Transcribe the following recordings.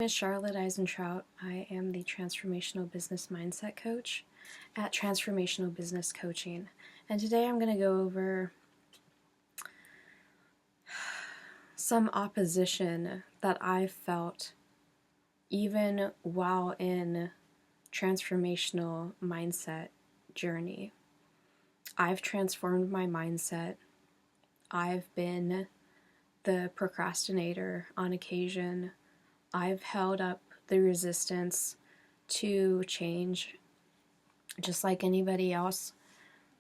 My name is Charlotte Eisentrout. I am the Transformational Business Mindset Coach at Transformational Business Coaching. And today I'm going to go over some opposition that I've felt even while in transformational mindset journey. I've transformed my mindset. I've been the procrastinator on occasion. I've held up the resistance to change. Just like anybody else,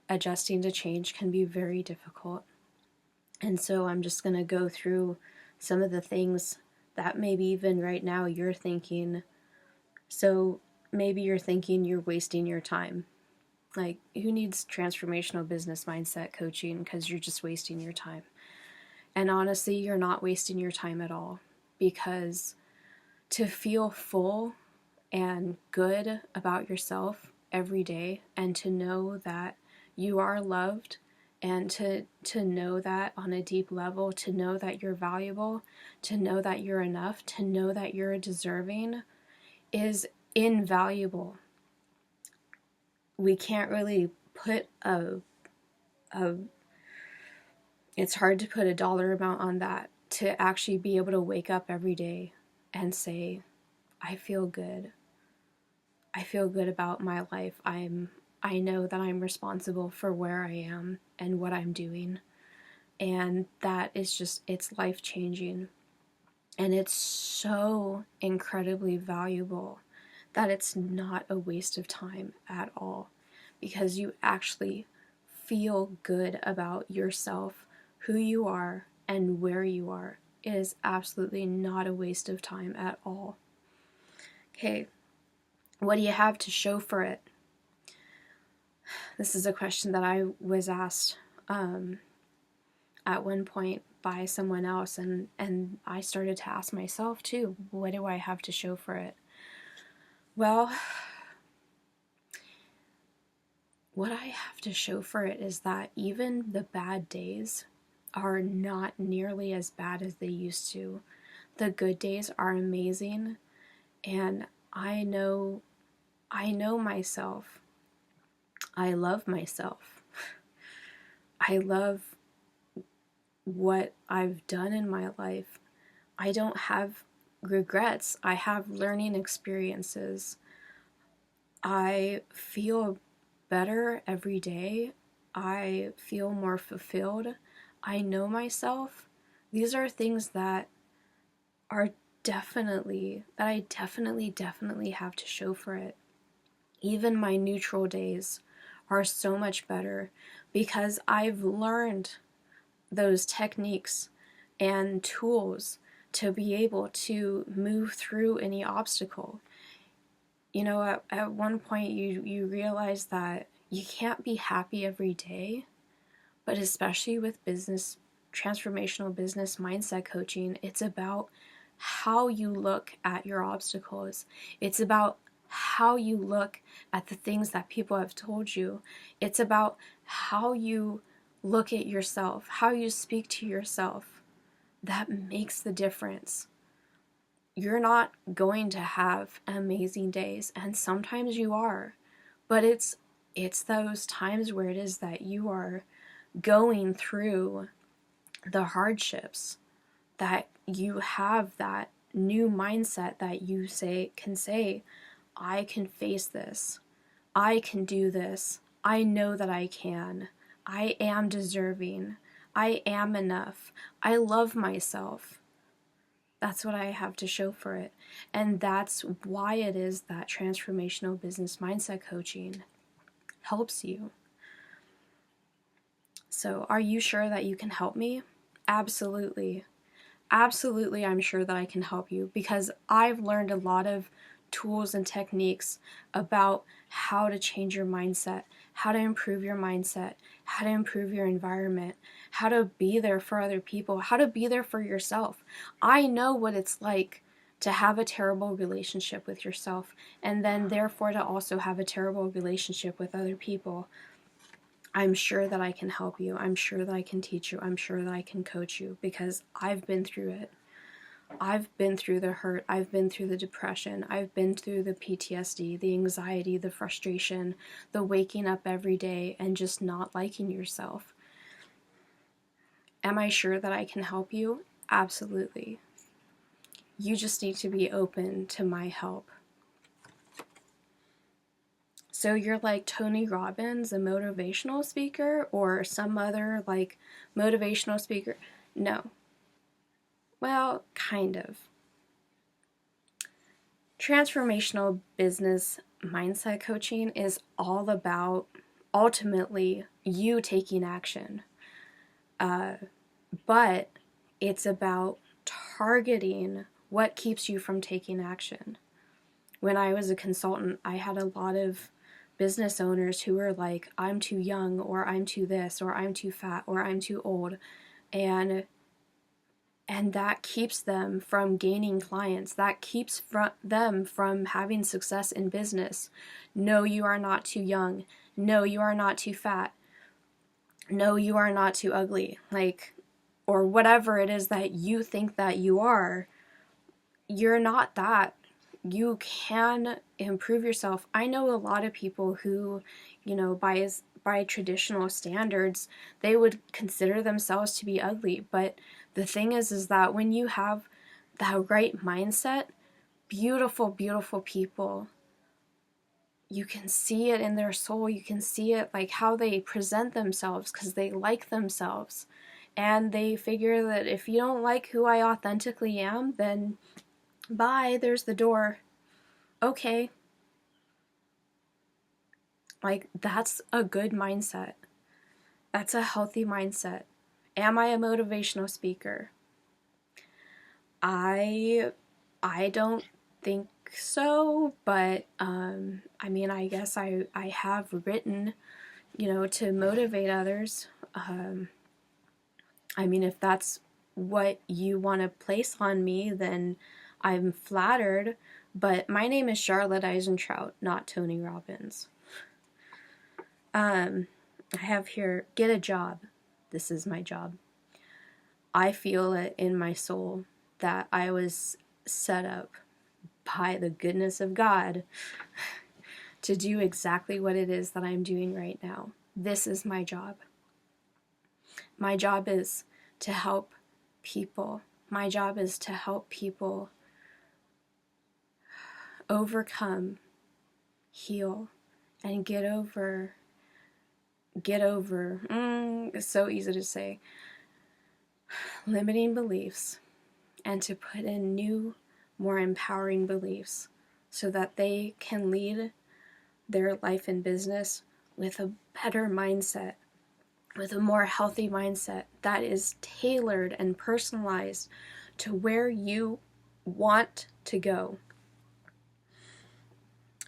adjusting to change can be very difficult. And so I'm just going to go through some of the things that maybe even right now you're thinking. So maybe you're thinking you're wasting your time. Like, who needs transformational business mindset coaching? Because you're just wasting your time. And honestly, you're not wasting your time at all, because to feel full and good about yourself every day, and to know that you are loved, and to know that on a deep level, to know that you're valuable, to know that you're enough, to know that you're deserving, is invaluable. We can't really put it's hard to put a dollar amount on that, to actually be able to wake up every day and say, I feel good. I feel good about my life. I know that I'm responsible for where I am and what I'm doing. And that is just, it's life-changing. And it's so incredibly valuable that it's not a waste of time at all, because you actually feel good about yourself, who you are, and where you are. It is absolutely not a waste of time at all. Okay, what do you have to show for it? This is a question that I was asked at one point by someone else, and I started to ask myself too, what do I have to show for it? Well, what I have to show for it is that even the bad days are not nearly as bad as they used to. The good days are amazing, and I know myself. I love myself. I love what I've done in my life. I don't have regrets. I have learning experiences. I feel better every day. I feel more fulfilled. I know myself. These are things that I definitely have to show for it. Even my neutral days are so much better because I've learned those techniques and tools to be able to move through any obstacle. You know, at one point you realize that you can't be happy every day, but especially with transformational business mindset coaching, it's about how you look at your obstacles. It's about how you look at the things that people have told you. It's about how you look at yourself, how you speak to yourself. That makes the difference. You're not going to have amazing days, and sometimes you are, but it's those times where it is that you are going through the hardships that you have that new mindset that you can say, I can face this. I can do this. I know that I can. I am deserving. I am enough. I love myself. That's what I have to show for it. And that's why it is that transformational business mindset coaching helps you. So, are you sure that you can help me? Absolutely. Absolutely, I'm sure that I can help you, because I've learned a lot of tools and techniques about how to change your mindset, how to improve your mindset, how to improve your environment, how to be there for other people, how to be there for yourself. I know what it's like to have a terrible relationship with yourself, and then therefore to also have a terrible relationship with other people. I'm sure that I can help you. I'm sure that I can teach you. I'm sure that I can coach you, because I've been through it. I've been through the hurt, I've been through the depression, I've been through the PTSD, the anxiety, the frustration, the waking up every day and just not liking yourself. Am I sure that I can help you? Absolutely. You just need to be open to my help. So you're like Tony Robbins, a motivational speaker, or some other like motivational speaker? No. Well, kind of. Transformational business mindset coaching is all about ultimately you taking action. But it's about targeting what keeps you from taking action. When I was a consultant, I had a lot of business owners who were like, I'm too young, or I'm too this, or I'm too fat, or I'm too old. And that keeps them from gaining clients. That keeps them from having success in business. No, you are not too young. No, you are not too fat. No, you are not too ugly. Like, or whatever it is that you think that you are, you're not that. You can improve yourself. I know a lot of people who, by traditional standards, they would consider themselves to be ugly. But the thing is that when you have that right mindset, beautiful, beautiful people, you can see it in their soul. You can see it like how they present themselves because they like themselves. And they figure that if you don't like who I authentically am, then bye, there's the door. Okay. Like, that's a good mindset. That's a healthy mindset. Am I a motivational speaker? I don't think so, but I guess I have written, to motivate others. If that's what you want to place on me, then I'm flattered. But my name is Charlotte Eisentrout, not Tony Robbins. I have here, get a job. This is my job. I feel it in my soul that I was set up by the goodness of God to do exactly what it is that I'm doing right now. This is my job. My job is to help people. My job is to help people overcome, heal, and get over, it's so easy to say, limiting beliefs, and to put in new, more empowering beliefs so that they can lead their life and business with a better mindset, with a more healthy mindset that is tailored and personalized to where you want to go.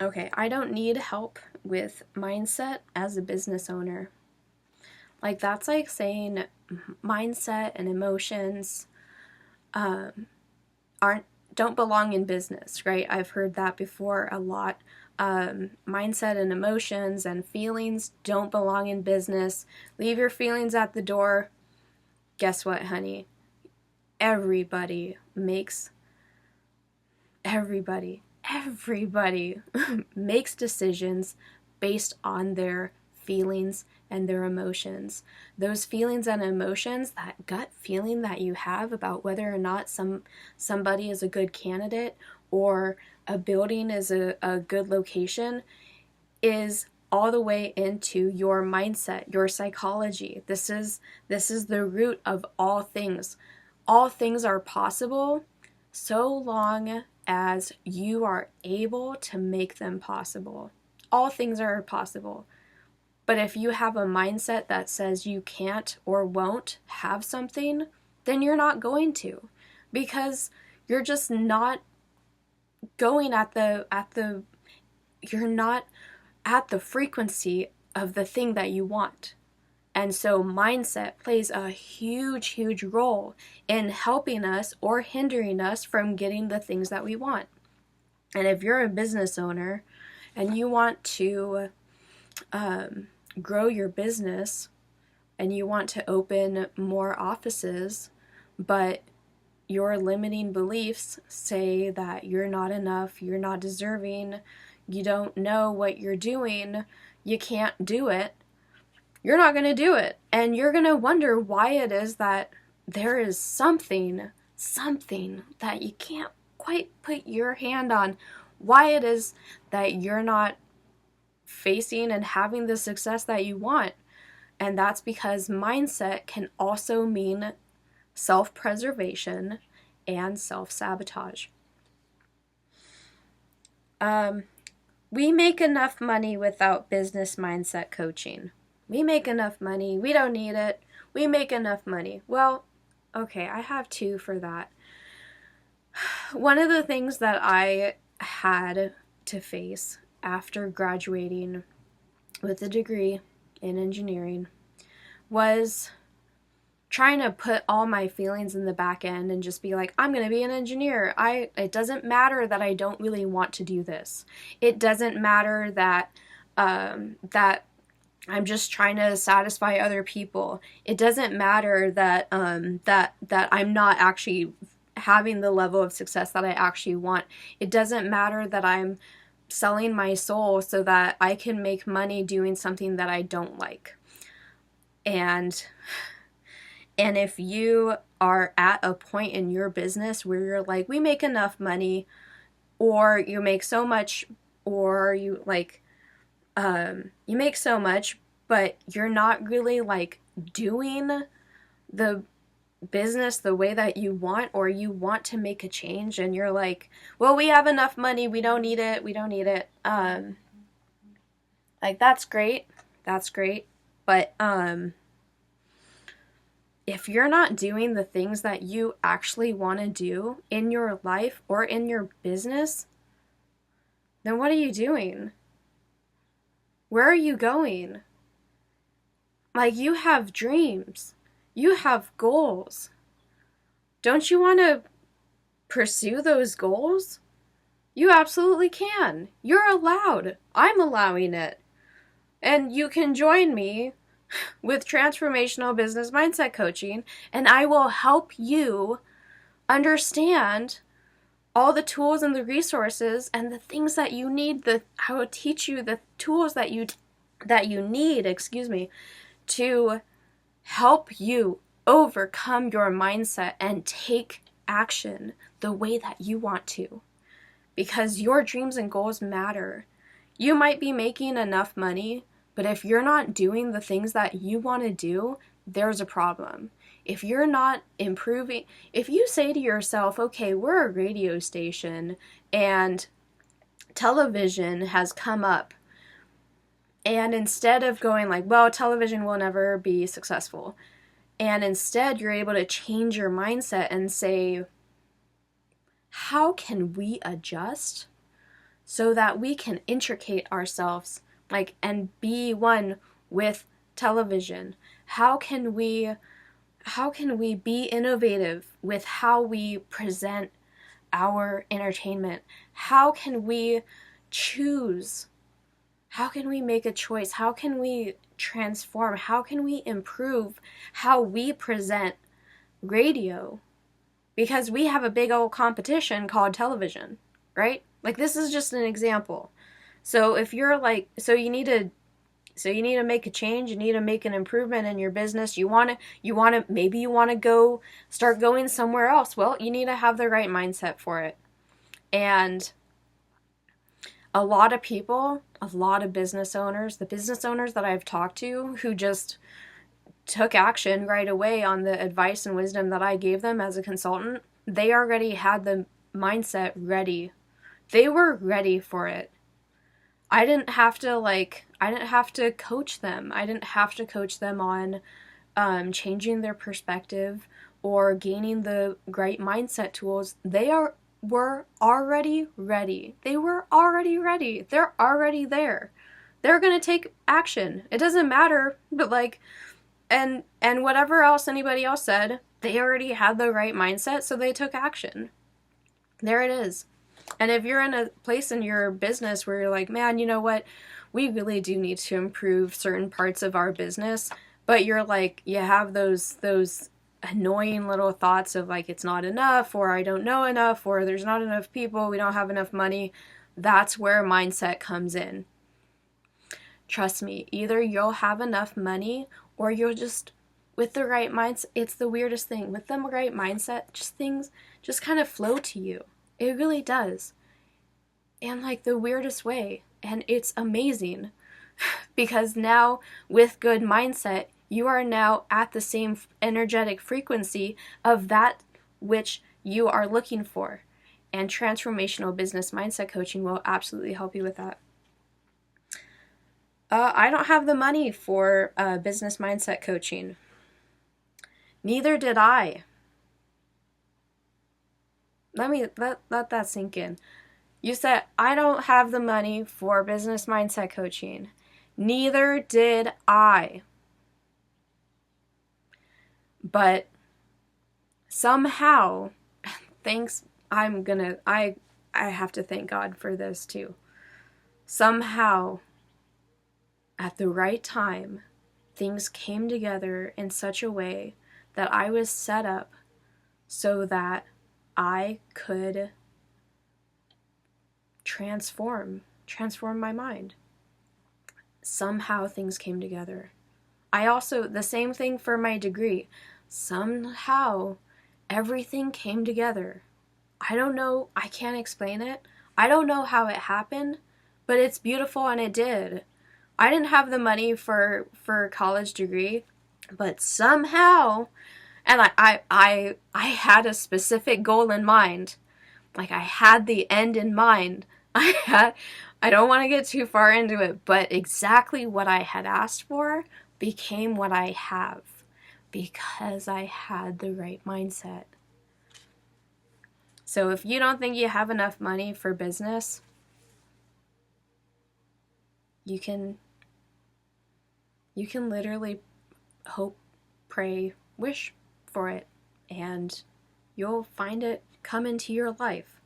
Okay, I don't need help with mindset as a business owner. Like, that's like saying mindset and emotions don't belong in business, right? I've heard that before a lot. Mindset and emotions and feelings don't belong in business. Leave your feelings at the door. Guess what, honey? Everybody makes decisions based on their feelings and their emotions. Those feelings and emotions, that gut feeling that you have about whether or not somebody is a good candidate or a building is a good location, is all the way into your mindset, your psychology. This is the root of all things. All things are possible so long as you are able to make them possible. All things are possible. But if you have a mindset that says you can't or won't have something, then you're not going to, because you're just not going you're not at the frequency of the thing that you want. And so mindset plays a huge, huge role in helping us or hindering us from getting the things that we want. And if you're a business owner and you want to grow your business and you want to open more offices, but your limiting beliefs say that you're not enough, you're not deserving, you don't know what you're doing, you can't do it, you're not going to do it. And you're going to wonder why it is that there is something that you can't quite put your hand on, why it is that you're not facing and having the success that you want. And that's because mindset can also mean self-preservation and self-sabotage. We make enough money without business mindset coaching. We make enough money. We don't need it. We make enough money. Well, okay, I have two for that. One of the things that I had to face after graduating with a degree in engineering was trying to put all my feelings in the back end and just be like, I'm going to be an engineer. It doesn't matter that I don't really want to do this. It doesn't matter that that I'm just trying to satisfy other people. It doesn't matter that that I'm not actually having the level of success that I actually want. It doesn't matter that I'm selling my soul so that I can make money doing something that I don't like. And if you are at a point in your business where you're like, we make enough money, or you make so much, or you like, you make so much, but you're not really like doing the business the way that you want, or you want to make a change and you're like, well, we have enough money, we don't need it, like that's great, but if you're not doing the things that you actually want to do in your life or in your business, then what are you doing? Where are you going? Like, you have dreams. You have goals. Don't you want to pursue those goals? You absolutely can. You're allowed. I'm allowing it. And you can join me with Transformational Business Mindset Coaching, and I will help you understand all the tools and the resources and the things that you need. I will teach you the tools that you need, to help you overcome your mindset and take action the way that you want to. Because your dreams and goals matter. You might be making enough money, but if you're not doing the things that you want to do, there's a problem. If you're not improving, if you say to yourself, okay, we're a radio station and television has come up, and instead of going like, well, television will never be successful, and instead you're able to change your mindset and say, how can we adjust so that we can intricate ourselves and be one with television? How can we be innovative with how we present our entertainment? How can we choose? How can we make a choice? How can we transform? How can we improve how we present radio? Because we have a big old competition called television, right? Like, this is just an example. So if you're like, you need to make a change, you need to make an improvement in your business, maybe you want to start going somewhere else. Well, you need to have the right mindset for it. And a lot of people, a lot of business owners, the business owners that I've talked to who just took action right away on the advice and wisdom that I gave them as a consultant, they already had the mindset ready. They were ready for it. I didn't have to coach them. I didn't have to coach them on changing their perspective or gaining the right mindset tools. They were already ready. They were already ready. They're already there. They're going to take action. It doesn't matter, but and whatever else anybody else said, they already had the right mindset, so they took action. There it is. And if you're in a place in your business where you're like, man, you know what? We really do need to improve certain parts of our business, but you're like, you have those annoying little thoughts of like it's not enough, or I don't know enough, or there's not enough people, we don't have enough money, that's where mindset comes in. Trust me, either you'll have enough money or you'll just, with the right mindset, it's the weirdest thing. With the right mindset, just things just kind of flow to you. It really does. In like the weirdest way. And it's amazing because now with good mindset, you are now at the same energetic frequency of that which you are looking for. And transformational business mindset coaching will absolutely help you with that. I don't have the money for business mindset coaching. Neither did I. Let that sink in. You said, I don't have the money for business mindset coaching. Neither did I. But somehow, I have to thank God for this too. Somehow, at the right time, things came together in such a way that I was set up so that I could transform my mind. Somehow things came together. I also, the same thing for my degree. Somehow everything came together. I don't know, I can't explain it. I don't know how it happened, but it's beautiful and it did. I didn't have the money for a college degree, but somehow, and I had a specific goal in mind. Like I had the end in mind. I don't want to get too far into it, but exactly what I had asked for became what I have because I had the right mindset. So if you don't think you have enough money for business, you can literally hope, pray, wish for it, and you'll find it come into your life.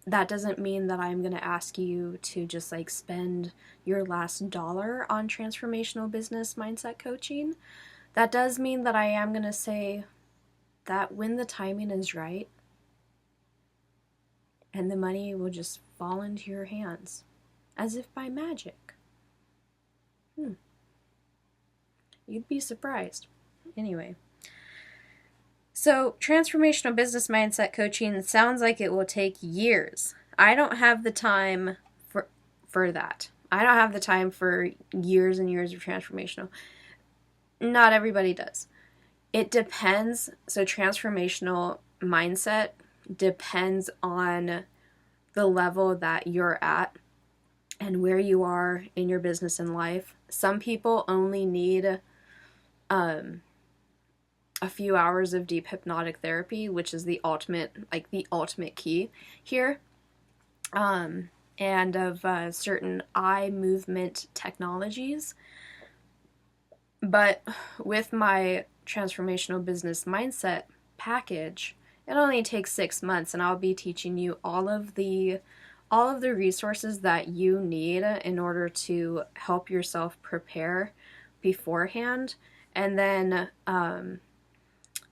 That doesn't mean that I'm going to ask you to just like spend your last dollar on transformational business mindset coaching. That does mean that I am going to say that when the timing is right, and the money will just fall into your hands as if by magic. You'd be surprised. Anyway. So, transformational business mindset coaching sounds like it will take years. I don't have the time for that. I don't have the time for years and years of transformational. Not everybody does. It depends. So, transformational mindset depends on the level that you're at and where you are in your business and life. Some people only need a few hours of deep hypnotic therapy, which is the ultimate key here, and of certain eye movement technologies. But with my transformational business mindset package, it only takes 6 months, and I'll be teaching you all of the resources that you need in order to help yourself prepare beforehand, and then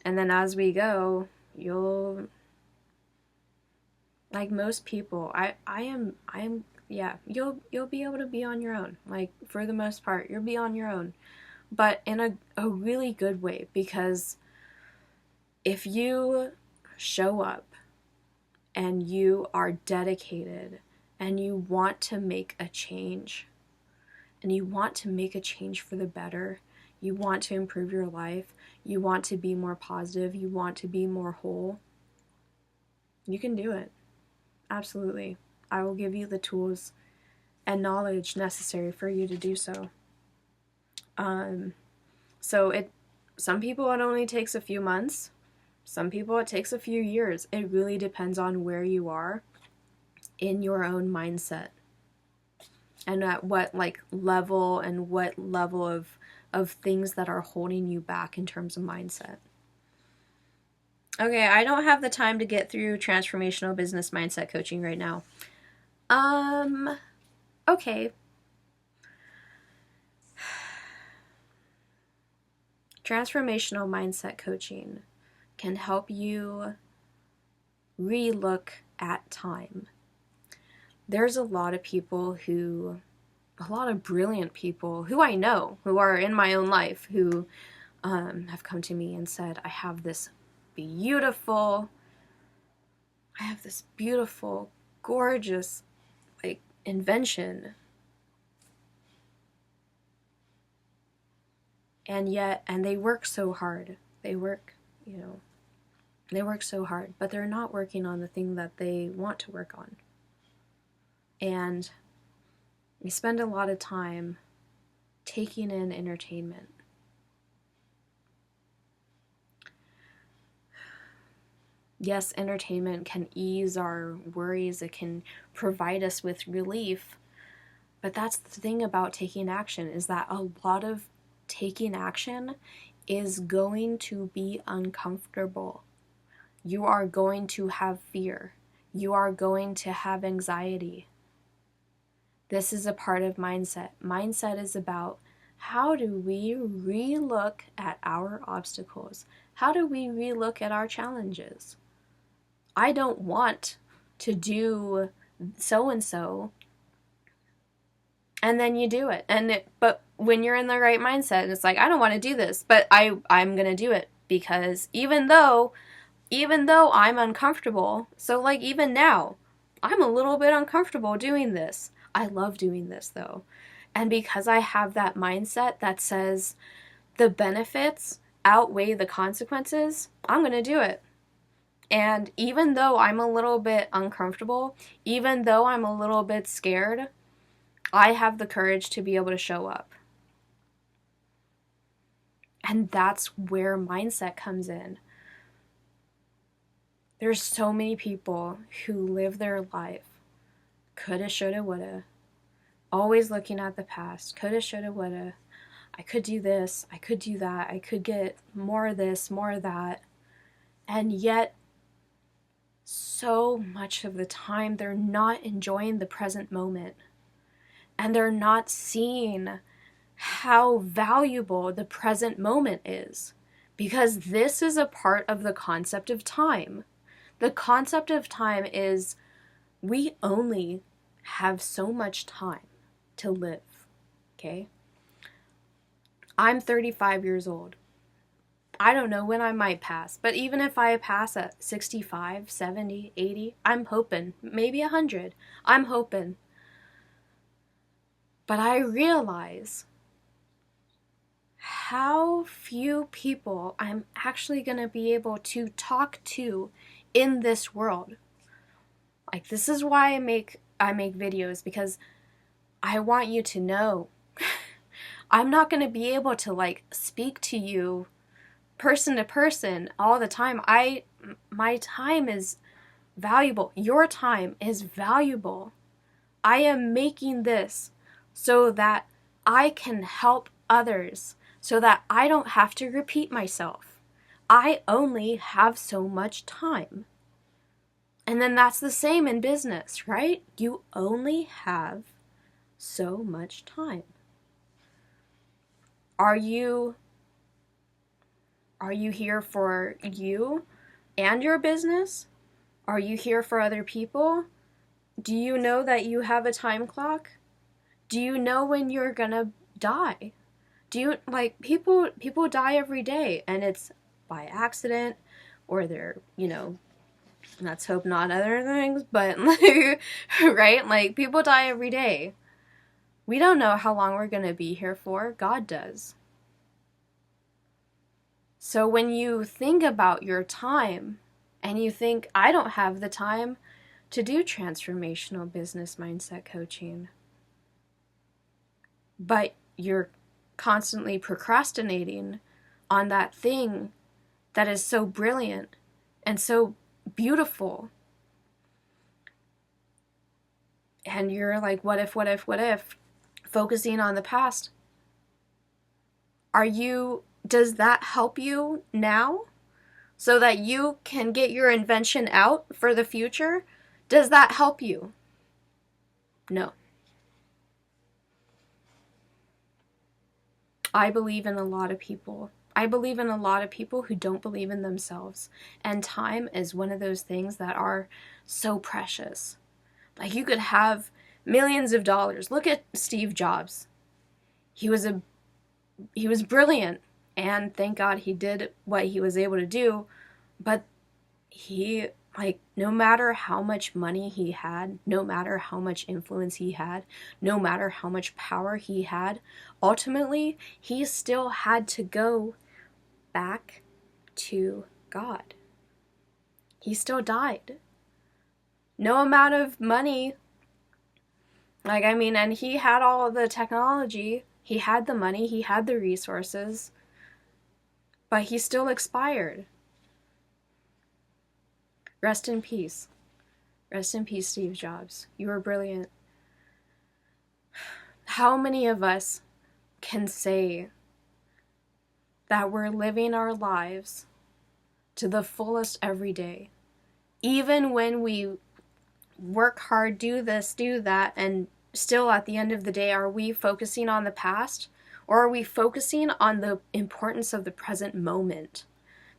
as we go, you'll, like most people, you'll be able to be on your own. Like for the most part, you'll be on your own, but in a really good way, because if you show up and you are dedicated and you want to make a change, and you want to make a change for the better, you want to improve your life, you want to be more positive, you want to be more whole, you can do it. Absolutely. I will give you the tools and knowledge necessary for you to do so. Some people it only takes a few months. Some people it takes a few years. It really depends on where you are in your own mindset, and at what level of things that are holding you back in terms of mindset. Okay, I don't have the time to get through transformational business mindset coaching right now. Okay. Transformational mindset coaching can help you relook at time. There's a lot of brilliant people who I know, who are in my own life, who have come to me and said, I have this beautiful, gorgeous, like, invention. And they work so hard. They work so hard, but they're not working on the thing that they want to work on. And we spend a lot of time taking in entertainment. Yes, entertainment can ease our worries, it can provide us with relief, but that's the thing about taking action, is that a lot of taking action is going to be uncomfortable. You are going to have fear. You are going to have anxiety. This is a part of mindset. Mindset is about, how do we relook at our obstacles? How do we relook at our challenges? I don't want to do so-and-so, and then you do it. But when you're in the right mindset, it's like, I don't want to do this, but I'm going to do it, because even though I'm uncomfortable, so like even now, I'm a little bit uncomfortable doing this. I love doing this though. And because I have that mindset that says the benefits outweigh the consequences, I'm going to do it. And even though I'm a little bit uncomfortable, even though I'm a little bit scared, I have the courage to be able to show up. And that's where mindset comes in. There's so many people who live their life coulda, shoulda, woulda, always looking at the past. Coulda, shoulda, woulda. I could do this. I could do that. I could get more of this, more of that. And yet, so much of the time, they're not enjoying the present moment. And they're not seeing how valuable the present moment is. Because this is a part of the concept of time. The concept of time is, we only have so much time to live, okay? I'm 35 years old. I don't know when I might pass, but even if I pass at 65, 70, 80, I'm hoping, maybe 100, I'm hoping. But I realize how few people I'm actually going to be able to talk to in this world. Like, this is why I make videos, because I want you to know I'm not going to be able to like speak to you person to person all the time. My time is valuable. Your time is valuable. I am making this so that I can help others, so that I don't have to repeat myself. I only have so much time. And then that's the same in business, right? You only have so much time. Are you here for you and your business? Are you here for other people? Do you know that you have a time clock? Do you know when you're gonna die? Do you, like, people die every day, and it's by accident, or they're, let's hope not other things, but right? Like, people die every day. We don't know how long we're going to be here for. God does. So when you think about your time, and you think, I don't have the time to do transformational business mindset coaching, but you're constantly procrastinating on that thing that is so brilliant and so beautiful. And you're like, what if, focusing on the past. Does that help you now so that you can get your invention out for the future? Does that help you? No. I believe in a lot of people. I believe in a lot of people who don't believe in themselves. And time is one of those things that are so precious. Like, you could have millions of dollars. Look at Steve Jobs. He was brilliant, and thank God he did what he was able to do, but he, like, no matter how much money he had, no matter how much influence he had, no matter how much power he had, ultimately he still had to go back to God. He still died. No amount of money, like, I mean, and he had all the technology, he had the money, he had the resources, but he still expired. Rest in peace. Rest in peace, Steve Jobs. You were brilliant. How many of us can say that we're living our lives to the fullest every day, even when we work hard, do this, do that, and still at the end of the day, are we focusing on the past, or are we focusing on the importance of the present moment?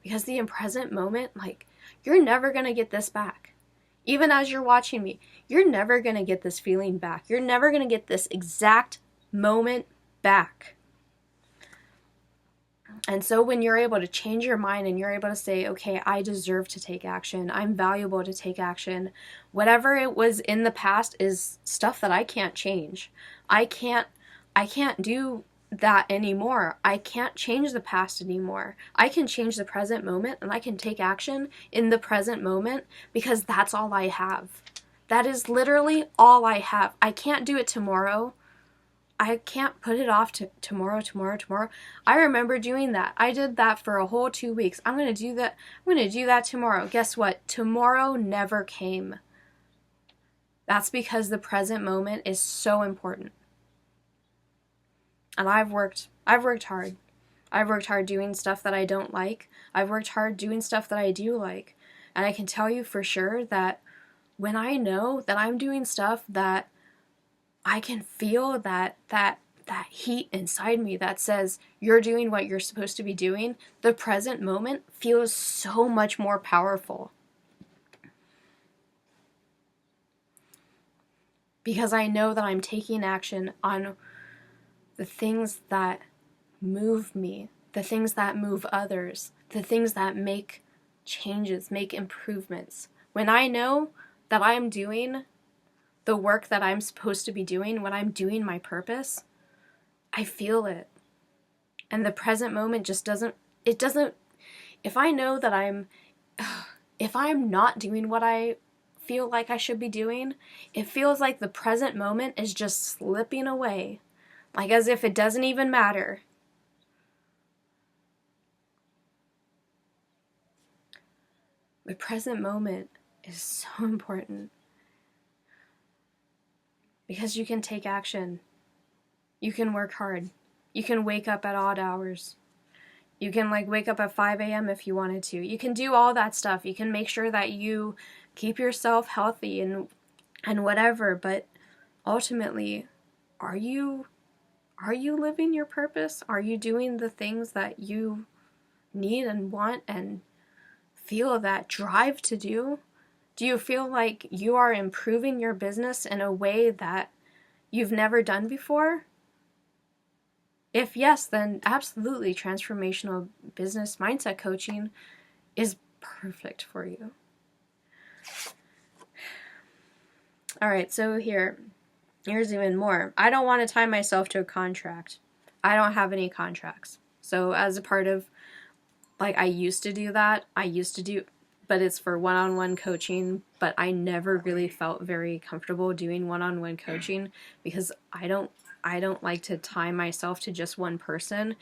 Because the present moment, like, you're never going to get this back. Even as you're watching me, you're never going to get this feeling back. You're never going to get this exact moment back. And so when you're able to change your mind and you're able to say, okay, I deserve to take action, I'm valuable to take action, whatever it was in the past is stuff that I can't change. I can't do that anymore. I can't change the past anymore. I can change the present moment, and I can take action in the present moment, because that's all I have. That is literally all I have. I can't do it tomorrow. I can't put it off to tomorrow. I remember doing that. I did that for a whole 2 weeks. I'm going to do that. I'm going to do that tomorrow. Guess what? Tomorrow never came. That's because the present moment is so important. And I've worked hard. I've worked hard doing stuff that I don't like. I've worked hard doing stuff that I do like. And I can tell you for sure that when I know that I'm doing stuff that I can feel that heat inside me that says you're doing what you're supposed to be doing, the present moment feels so much more powerful. Because I know that I'm taking action on the things that move me, the things that move others, the things that make changes, make improvements. When I know that I'm doing the work that I'm supposed to be doing, when I'm doing my purpose, I feel it. And the present moment just doesn't, if I know that if I'm not doing what I feel like I should be doing, it feels like the present moment is just slipping away. Like as if it doesn't even matter. The present moment is so important. Because you can take action. You can work hard. You can wake up at odd hours. You can wake up at 5 a.m. if you wanted to. You can do all that stuff. You can make sure that you keep yourself healthy and whatever, but ultimately, are you living your purpose? Are you doing the things that you need and want and feel that drive to do? Do you feel like you are improving your business in a way that you've never done before? If yes, then absolutely transformational business mindset coaching is perfect for you. All right, so here's even more. I don't want to tie myself to a contract. I don't have any contracts. So as a part of, I used to do that. But it's for one-on-one coaching, but I never really felt very comfortable doing one-on-one coaching because I don't like to tie myself to just one person.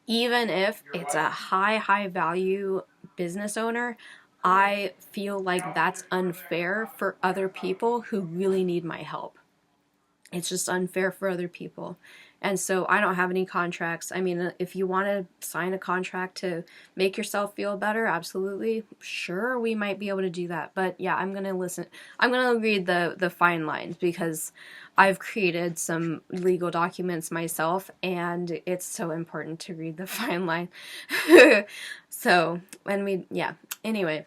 Even if it's a high value business owner, I feel like that's unfair for other people who really need my help. It's just unfair for other people. And so I don't have any contracts. I mean, if you want to sign a contract to make yourself feel better, absolutely. Sure, we might be able to do that. But yeah, I'm going to listen. I'm going to read the fine lines because I've created some legal documents myself, and it's so important to read the fine line. So, yeah. Anyway,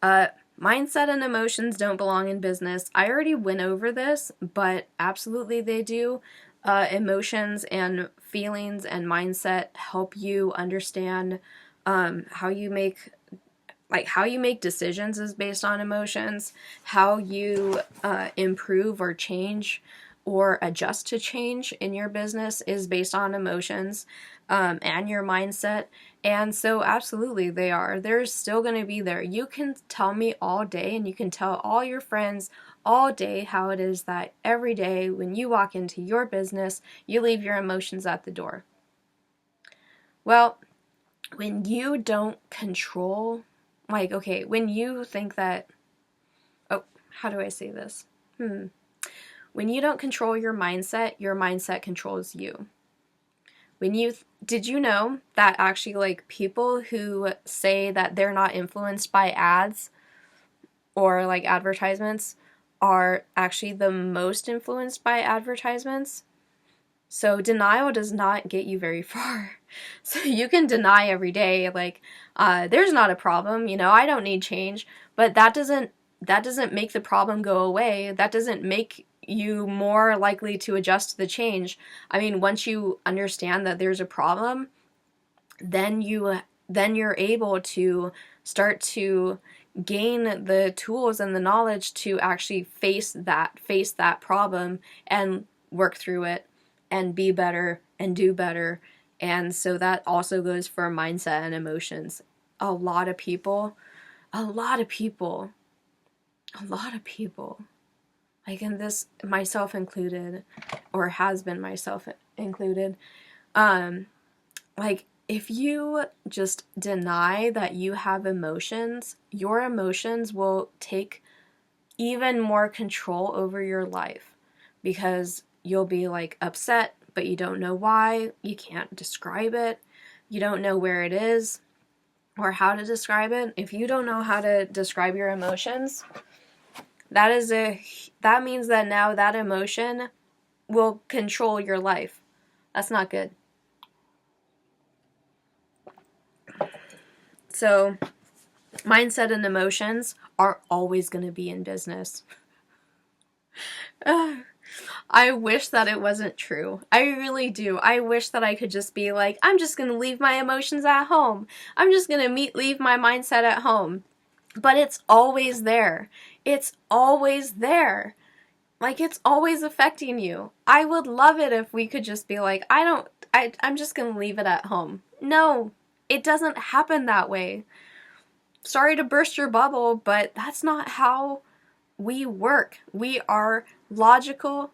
mindset and emotions don't belong in business. I already went over this, but absolutely they do. Emotions and feelings and mindset help you understand how you make decisions is based on emotions. How you improve or change or adjust to change in your business is based on emotions and your mindset. And so absolutely they are. They're still going to be there. You can tell me all day and you can tell all your friends all day how it is that every day when you walk into your business, you leave your emotions at the door. Well, when you don't control, when you think that, how do I say this? When you don't control your mindset controls you. Did you know that actually, like, people who say that they're not influenced by ads or like advertisements are actually the most influenced by advertisements? So denial does not get you very far. So you can deny every day, like, there's not a problem, I don't need change, but that doesn't make the problem go away. That doesn't make you more likely to adjust to the change. I mean, once you understand that there's a problem, then you're able to start to gain the tools and the knowledge to actually face that problem and work through it and be better and do better. And so that also goes for mindset and emotions. A lot of people, like, in this, myself included, or has been myself included, like, if you just deny that you have emotions, your emotions will take even more control over your life, because you'll be like upset, but you don't know why. You can't describe it. You don't know where it is or how to describe it. If you don't know how to describe your emotions, that means that now that emotion will control your life. That's not good. So, mindset and emotions are always going to be in business. I wish that it wasn't true. I really do. I wish that I could just be like, I'm just going to leave my emotions at home. I'm just going to leave my mindset at home. But it's always there. It's always there. Like, it's always affecting you. I would love it if we could just be like, I'm just going to leave it at home. No, it doesn't happen that way. Sorry to burst your bubble, but that's not how we work. We are logical.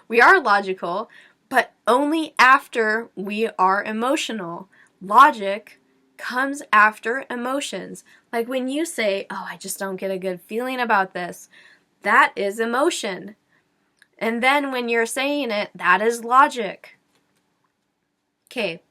We are logical, but only after we are emotional. Logic comes after emotions. Like when you say, "Oh, I just don't get a good feeling about this," that is emotion. And then when you're saying it, that is logic. Okay.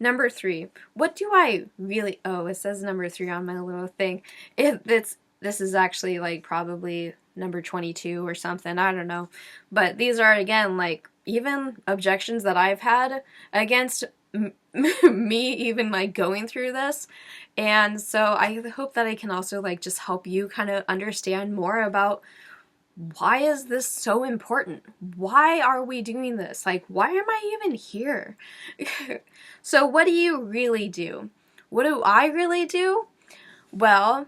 Number 3. What do I really... Oh, it says number 3 on my little thing. This is actually like probably number 22 or something. I don't know. But these are, again, like, even objections that I've had against me even like going through this. And so I hope that I can also like just help you kind of understand more about, why is this so important? Why are we doing this? Like, why am I even here? So what do you really do? What do I really do? Well,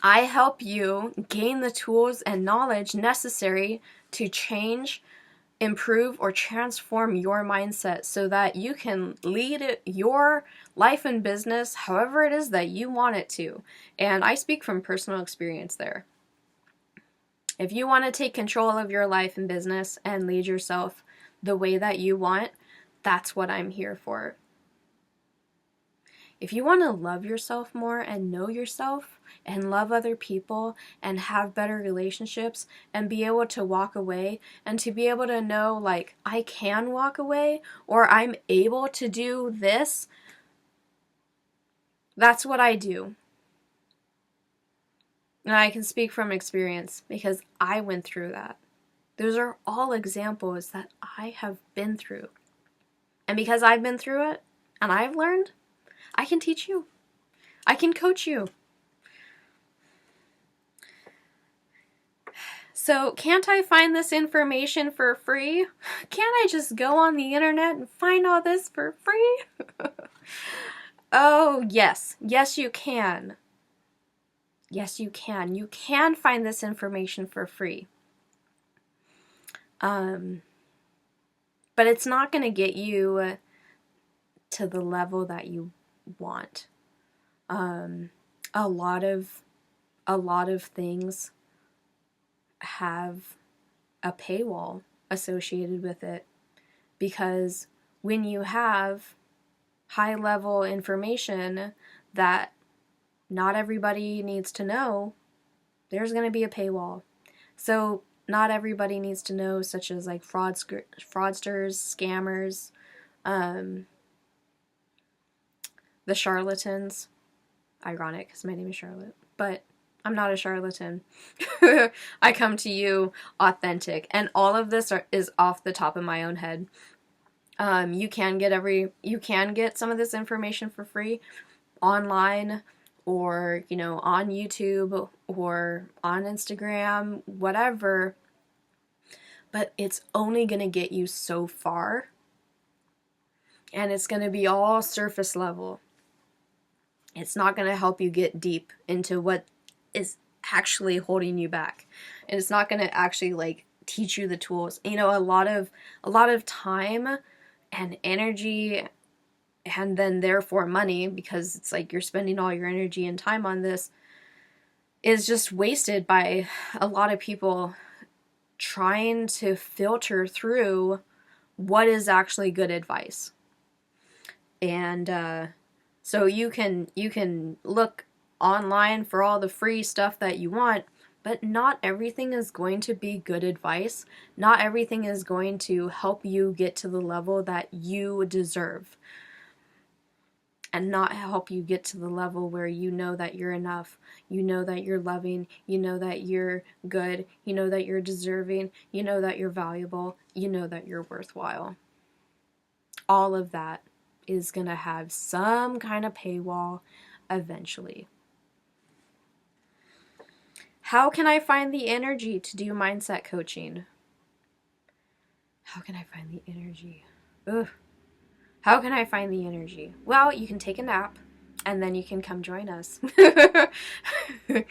I help you gain the tools and knowledge necessary to change, improve, or transform your mindset so that you can lead your life and business however it is that you want it to. And I speak from personal experience there. If you want to take control of your life and business and lead yourself the way that you want, that's what I'm here for. If you want to love yourself more and know yourself and love other people and have better relationships and be able to walk away and to be able to know, like, I can walk away or I'm able to do this, that's what I do. And I can speak from experience because I went through that. Those are all examples that I have been through. And because I've been through it and I've learned, I can teach you. I can coach you. So, can't I find this information for free? Can't I just go on the internet and find all this for free? Oh, yes. Yes, you can. Yes, you can. You can find this information for free. But it's not going to get you to the level that you want. A lot of things have a paywall associated with it, because when you have high level information that not everybody needs to know, there's going to be a paywall. So not everybody needs to know, such as like fraudsters, scammers, the charlatans. Ironic, because my name is Charlotte, but I'm not a charlatan. I come to you authentic, and all of this is off the top of my own head. You can get some of this information for free online, or on YouTube or on Instagram, whatever. But it's only gonna get you so far, and it's gonna be all surface level. It's not gonna help you get deep into what is actually holding you back, and it's not going to actually like teach you the tools. A lot of time and energy, and then therefore money, because it's like you're spending all your energy and time on this, is just wasted by a lot of people trying to filter through what is actually good advice. And so you can look online for all the free stuff that you want, but not everything is going to be good advice. Not everything is going to help you get to the level that you deserve, and not help you get to the level where you know that you're enough, you know that you're loving, you know that you're good, you know that you're deserving, you know that you're valuable, you know that you're worthwhile. All of that is going to have some kind of paywall eventually. How can I find the energy to do mindset coaching? How can I find the energy? Ugh. How can I find the energy? Well, you can take a nap, and then you can come join us. You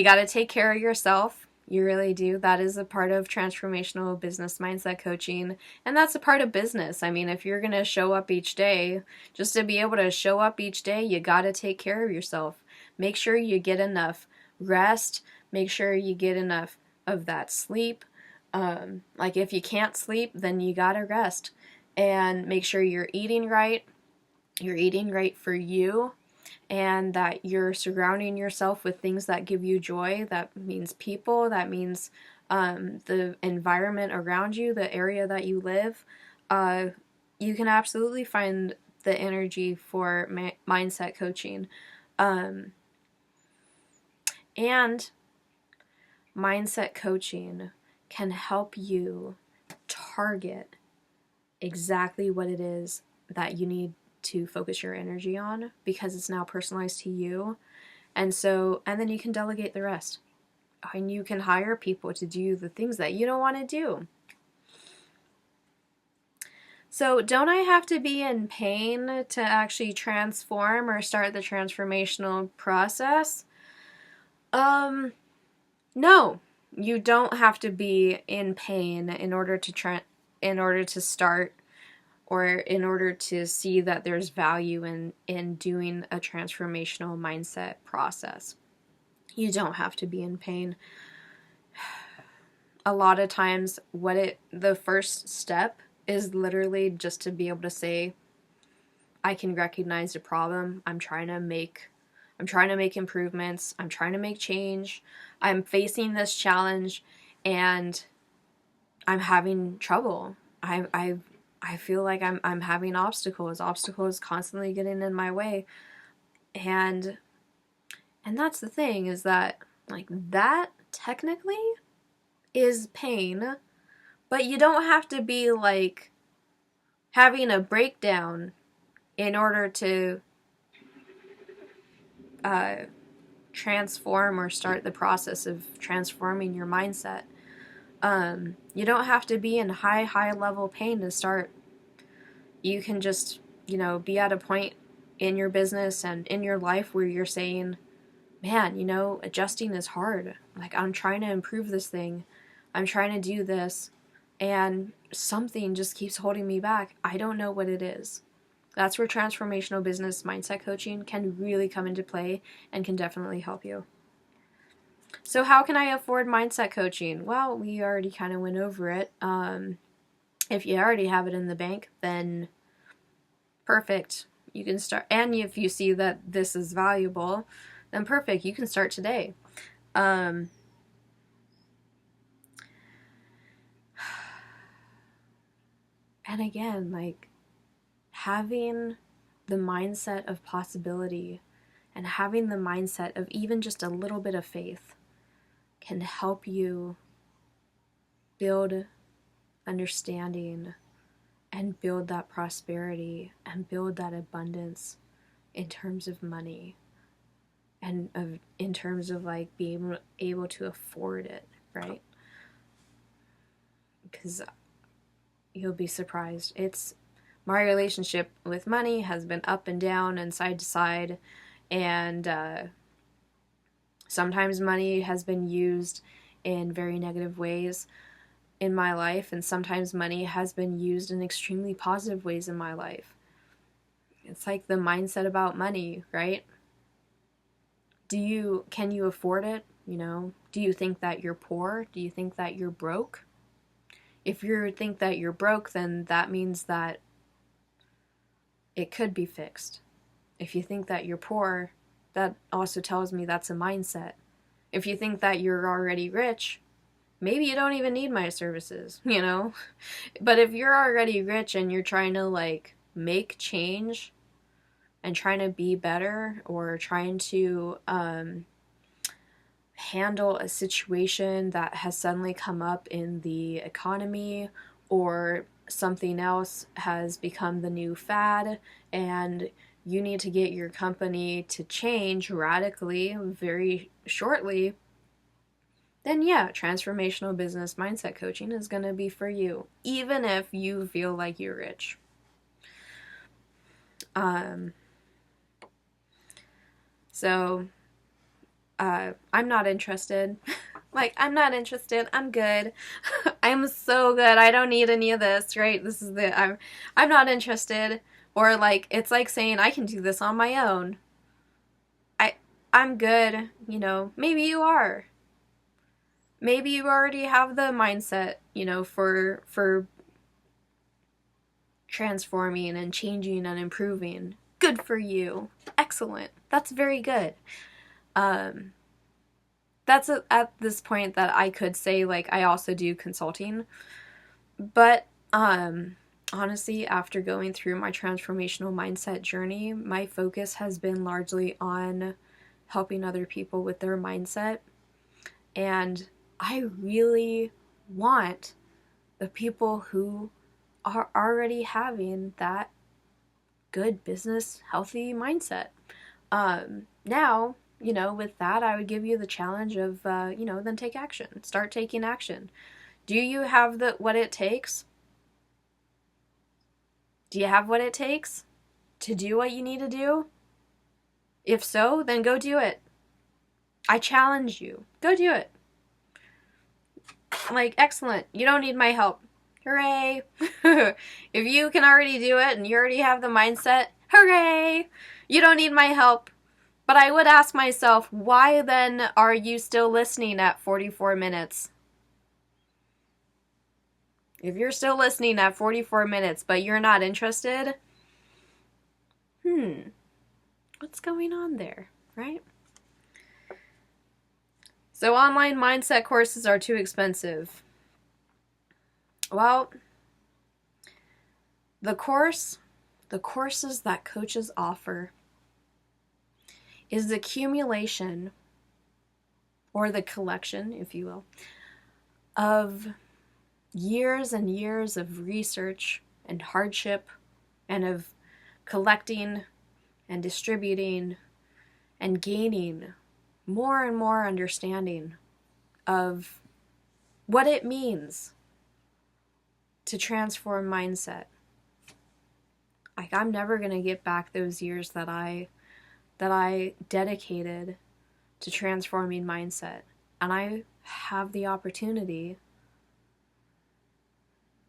got to take care of yourself. You really do. That is a part of transformational business mindset coaching, and that's a part of business. I mean, if you're going to show up each day, just to be able to show up each day, you got to take care of yourself. Make sure you get enough rest. Make sure you get enough of that sleep. Like if you can't sleep, then you gotta rest, and make sure you're eating right. You're eating right for you, and that you're surrounding yourself with things that give you joy. That means people. That means the environment around you, the area that you live. You can absolutely find the energy for mindset coaching. And mindset coaching can help you target exactly what it is that you need to focus your energy on, because it's now personalized to you. And then you can delegate the rest. And you can hire people to do the things that you don't want to do. So don't I have to be in pain to actually transform or start the transformational process? No, you don't have to be in pain in order to start, or in order to see that there's value in doing a transformational mindset process. You don't have to be in pain. A lot of times the first step is literally just to be able to say, I can recognize the problem. I'm trying to make improvements. I'm trying to make change. I'm facing this challenge and I'm having trouble. I feel like I'm having obstacles constantly getting in my way. And that's the thing, is that like that technically is pain, but you don't have to be like having a breakdown in order to transform or start the process of transforming your mindset. You don't have to be in high level pain to start. You can just, be at a point in your business and in your life where you're saying, man, adjusting is hard. Like, I'm trying to improve this thing. I'm trying to do this. And something just keeps holding me back. I don't know what it is. That's where transformational business mindset coaching can really come into play and can definitely help you. So how can I afford mindset coaching? Well, we already kind of went over it. If you already have it in the bank, then perfect. You can start. And if you see that this is valuable, then perfect. You can start today. And again, like, having the mindset of possibility and having the mindset of even just a little bit of faith can help you build understanding and build that prosperity and build that abundance in terms of money and in terms of like being able to afford it, right? Because you'll be surprised. My relationship with money has been up and down and side to side, and sometimes money has been used in very negative ways in my life, and sometimes money has been used in extremely positive ways in my life. It's like the mindset about money, right? Can you afford it? Do you think that you're poor? Do you think that you're broke? If you think that you're broke, then that means that it could be fixed. If you think that you're poor, that also tells me that's a mindset. If you think that you're already rich, maybe you don't even need my services, But if you're already rich and you're trying to like make change and trying to be better, or trying to handle a situation that has suddenly come up in the economy, or something else has become the new fad and you need to get your company to change radically very shortly, then yeah, transformational business mindset coaching is going to be for you, even if you feel like you're rich. So I'm not interested. Like, I'm not interested. I'm good. I'm so good. I don't need any of this, right? I'm not interested. Or like, it's like saying I can do this on my own. I'm good, maybe you are. Maybe you already have the mindset, for transforming and changing and improving. Good for you. Excellent. That's very good. That's at this point that I could say, like, I also do consulting. But honestly, after going through my transformational mindset journey, my focus has been largely on helping other people with their mindset. And I really want the people who are already having that good business, healthy mindset. Now, with that, I would give you the challenge of, then take action. Start taking action. Do you have what it takes? Do you have what it takes to do what you need to do? If so, then go do it. I challenge you. Go do it. Like, excellent. You don't need my help. Hooray. If you can already do it and you already have the mindset, hooray. You don't need my help. But I would ask myself, why then are you still listening at 44 minutes? If you're still listening at 44 minutes, but you're not interested, What's going on there, right? So online mindset courses are too expensive. Well, the courses that coaches offer is the accumulation, or the collection, if you will, of years and years of research and hardship, and of collecting and distributing and gaining more and more understanding of what it means to transform mindset. Like, I'm never going to get back those years that I dedicated to transforming mindset. And I have the opportunity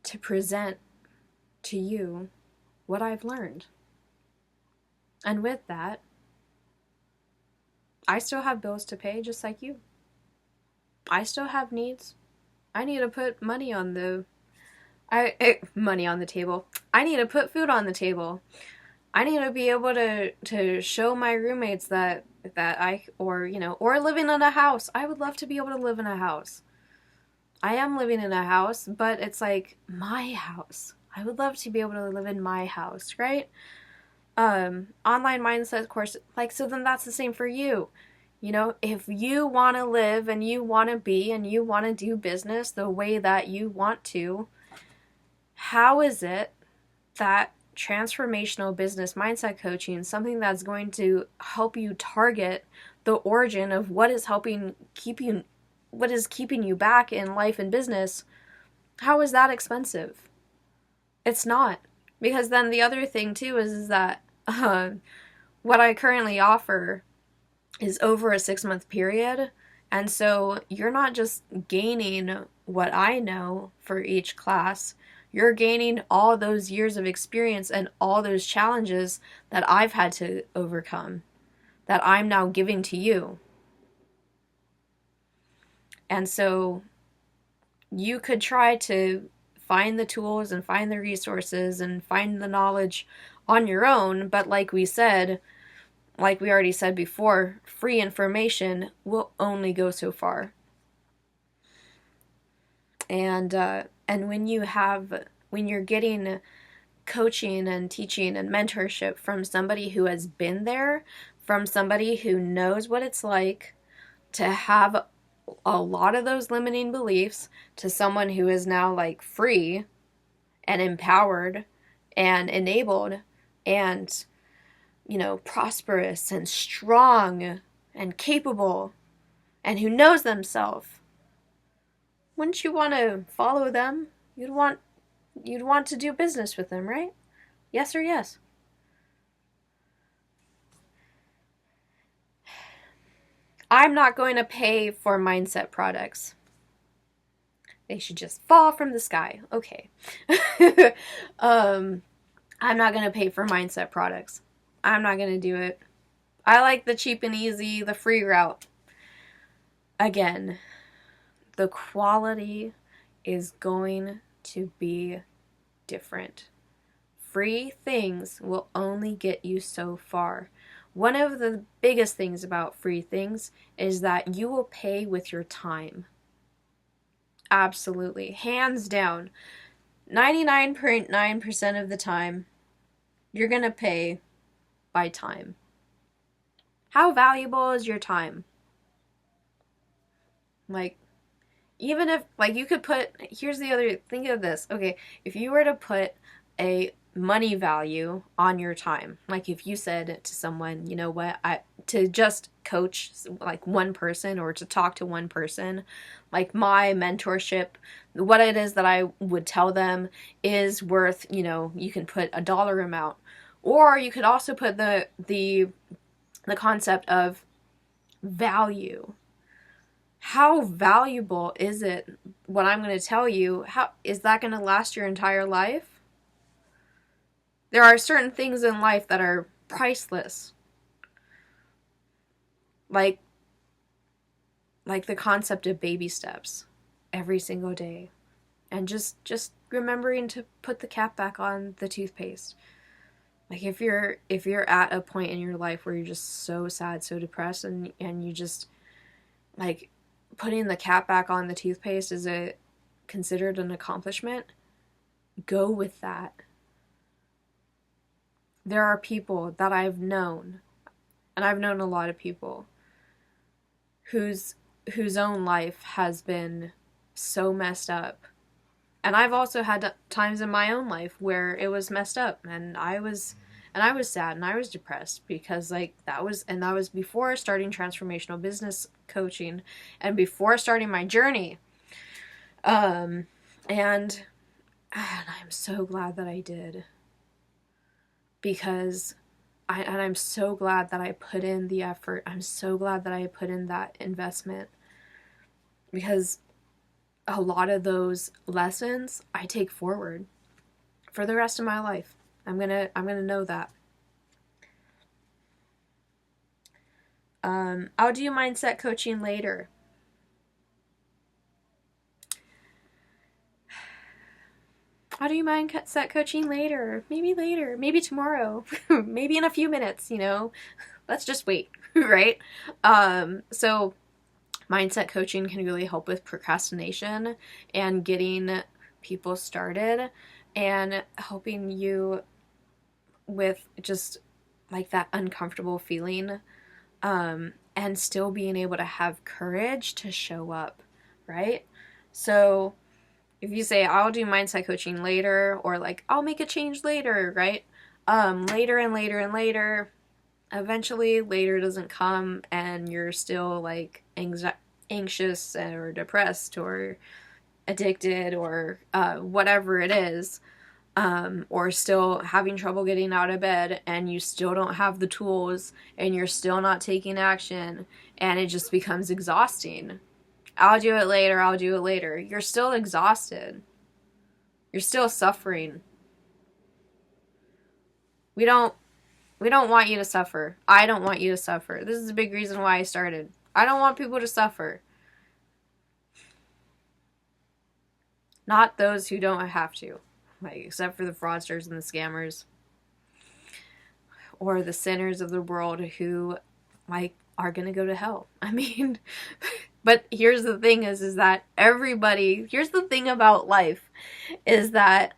to present to you what I've learned. And with that, I still have bills to pay just like you. I still have needs. I need to put money on the table. I need to put food on the table. I need to be able to show my roommates that or living in a house. I would love to be able to live in a house. I am living in a house, but it's like my house. I would love to be able to live in my house, right? Online mindset course, so then that's the same for you. If you want to live and you want to be and you want to do business the way that you want to, how is it that transformational business mindset coaching, something that's going to help you target the origin of what is keeping you back in life and business, how is that expensive? It's not. Because then the other thing too is that what I currently offer is over a 6-month period. And so you're not just gaining what I know for each class, you're gaining all those years of experience and all those challenges that I've had to overcome, that I'm now giving to you. And so you could try to find the tools and find the resources and find the knowledge on your own, but like we already said before, free information will only go so far. And when you're getting coaching and teaching and mentorship from somebody who has been there, from somebody who knows what it's like to have a lot of those limiting beliefs, to someone who is now free and empowered and enabled and prosperous and strong and capable and who knows themselves, wouldn't you want to follow them? You'd want to do business with them, right? Yes or yes? I'm not going to pay for mindset products. They should just fall from the sky. Okay. I'm not going to pay for mindset products. I'm not going to do it. I like the cheap and easy, the free route. Again, the quality is going to be different. Free things will only get you so far. One of the biggest things about free things is that you will pay with your time. Absolutely. Hands down. 99.9% of the time, you're going to pay by time. How valuable is your time? Even if, you could put, here's the other, think of this. Okay, if you were to put a money value on your time, if you said to someone, you know what, to just coach one person or to talk to one person, my mentorship, what it is that I would tell them is worth, you can put a dollar amount, or you could also put the concept of value. How valuable is it, what I'm going to tell you? How is that going to last your entire life? There are certain things in life that are priceless. Like the concept of baby steps every single day. And just remembering to put the cap back on the toothpaste. Like if you're at a point in your life where you're just so sad, so depressed, and you just like putting the cap back on the toothpaste is a considered an accomplishment, go with that. There are people that I've known, and I've known a lot of people whose own life has been so messed up. And I've also had times in my own life where it was messed up, and I was sad and I was depressed because like that was before starting transformational business coaching and before starting my journey. And I'm so glad that I did, because I'm so glad that I put in the effort. I'm so glad that I put in that investment, because a lot of those lessons I take forward for the rest of my life. I'm gonna know that. I'll do mindset coaching later. I'll do mindset coaching later. Maybe tomorrow. Maybe in a few minutes, Let's just wait, right? So mindset coaching can really help with procrastination and getting people started and helping you with just like that uncomfortable feeling, and still being able to have courage to show up, right? So if you say, I'll do mindset coaching later, or like, I'll make a change later, right? Later and later and later, eventually later doesn't come and you're still like anxious or depressed or addicted or whatever it is, or still having trouble getting out of bed, and you still don't have the tools and you're still not taking action, and it just becomes exhausting. I'll do it later. You're still exhausted. You're still suffering. We don't want you to suffer. I don't want you to suffer. This is a big reason why I started. I don't want people to suffer. Not those who don't have to. Like, except for the fraudsters and the scammers. Or the sinners of the world who, like, are gonna go to hell. I mean, but here's the thing is that here's the thing about life, is that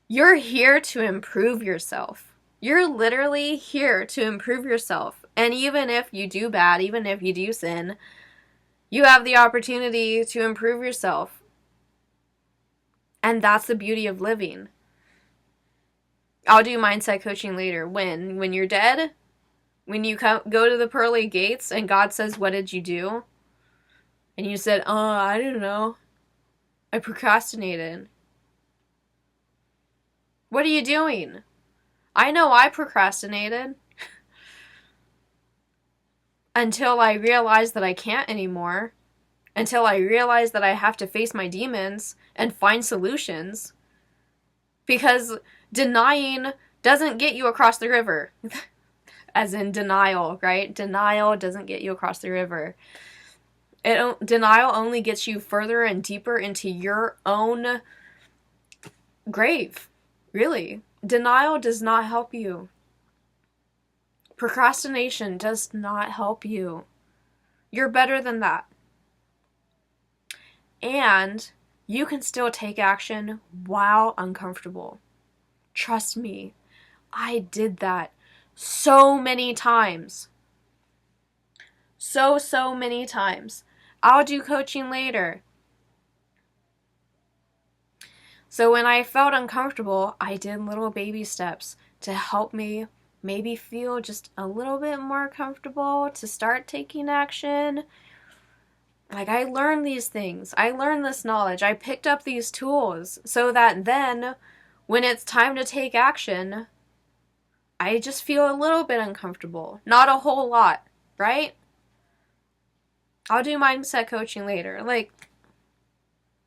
you're here to improve yourself. You're literally here to improve yourself. And even if you do bad, even if you do sin, you have the opportunity to improve yourself. And that's the beauty of living. I'll do mindset coaching later. When you're dead? When you go to the pearly gates and God says, what did you do? And you said, I don't know. I procrastinated. What are you doing? I know I procrastinated. Until I realized that I can't anymore. Until I realized that I have to face my demons and find solutions. Because denying doesn't get you across the river. As in denial, right? Denial doesn't get you across the river. Denial only gets you further and deeper into your own grave. Really. Denial does not help you. Procrastination does not help you. You're better than that. And you can still take action while uncomfortable. Trust me, I did that so many times. So many times. I'll do coaching later. So when I felt uncomfortable, I did little baby steps to help me maybe feel just a little bit more comfortable to start taking action. Like, I learned these things. I learned this knowledge. I picked up these tools so that then when it's time to take action, I just feel a little bit uncomfortable. Not a whole lot, right? I'll do mindset coaching later. Like,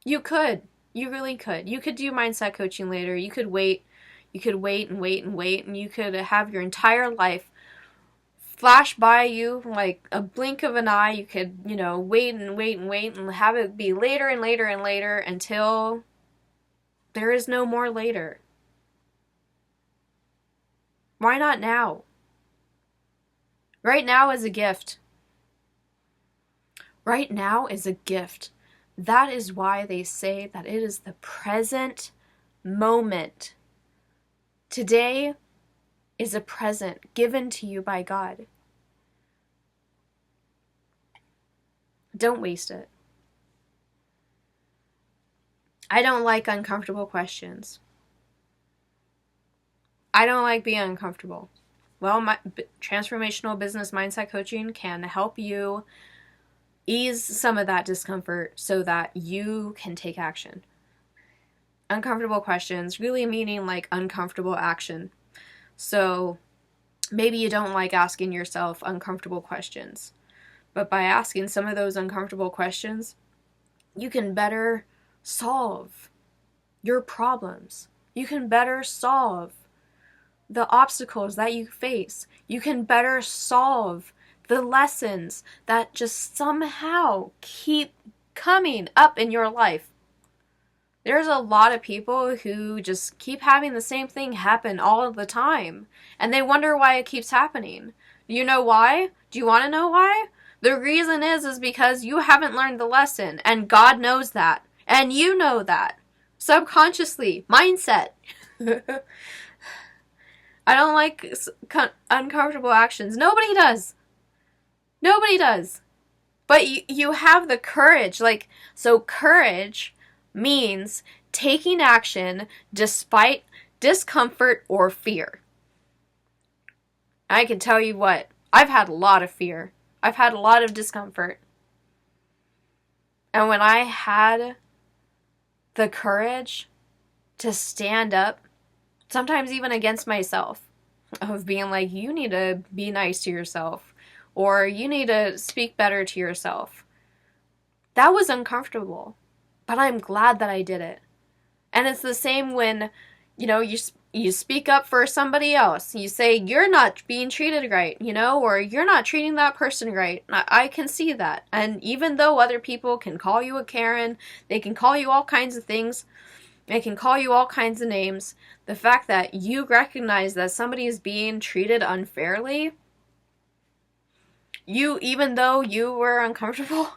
you could. You really could. You could do mindset coaching later. You could wait. You could wait and wait and wait, and you could have your entire life flash by you like a blink of an eye. You could, wait and wait and wait and have it be later and later and later until there is no more later. Why not now? Right now is a gift. Right now is a gift. That is why they say that it is the present moment. Today is a present given to you by God. Don't waste it. I don't like uncomfortable questions. I don't like being uncomfortable. Well, my transformational business mindset coaching can help you ease some of that discomfort so that you can take action. Uncomfortable questions, really meaning like uncomfortable action. So maybe you don't like asking yourself uncomfortable questions, but by asking some of those uncomfortable questions, you can better solve your problems. You can better solve the obstacles that you face. You can better solve the lessons that just somehow keep coming up in your life. There's a lot of people who just keep having the same thing happen all the time, and they wonder why it keeps happening. Do you know why? Do you want to know why? The reason is because you haven't learned the lesson, and God knows that, and you know that. Subconsciously, mindset. I don't like uncomfortable actions. Nobody does. Nobody does. But you have the courage. So courage means taking action despite discomfort or fear. I can tell you what, I've had a lot of fear. I've had a lot of discomfort. And when I had the courage to stand up, sometimes even against myself, of being like, you need to be nice to yourself, or you need to speak better to yourself. That was uncomfortable, but I'm glad that I did it. And it's the same when, you speak up for somebody else. You say, you're not being treated right, or you're not treating that person right. I can see that. And even though other people can call you a Karen, they can call you all kinds of things, they can call you all kinds of names, the fact that you recognize that somebody is being treated unfairly, even though you were uncomfortable,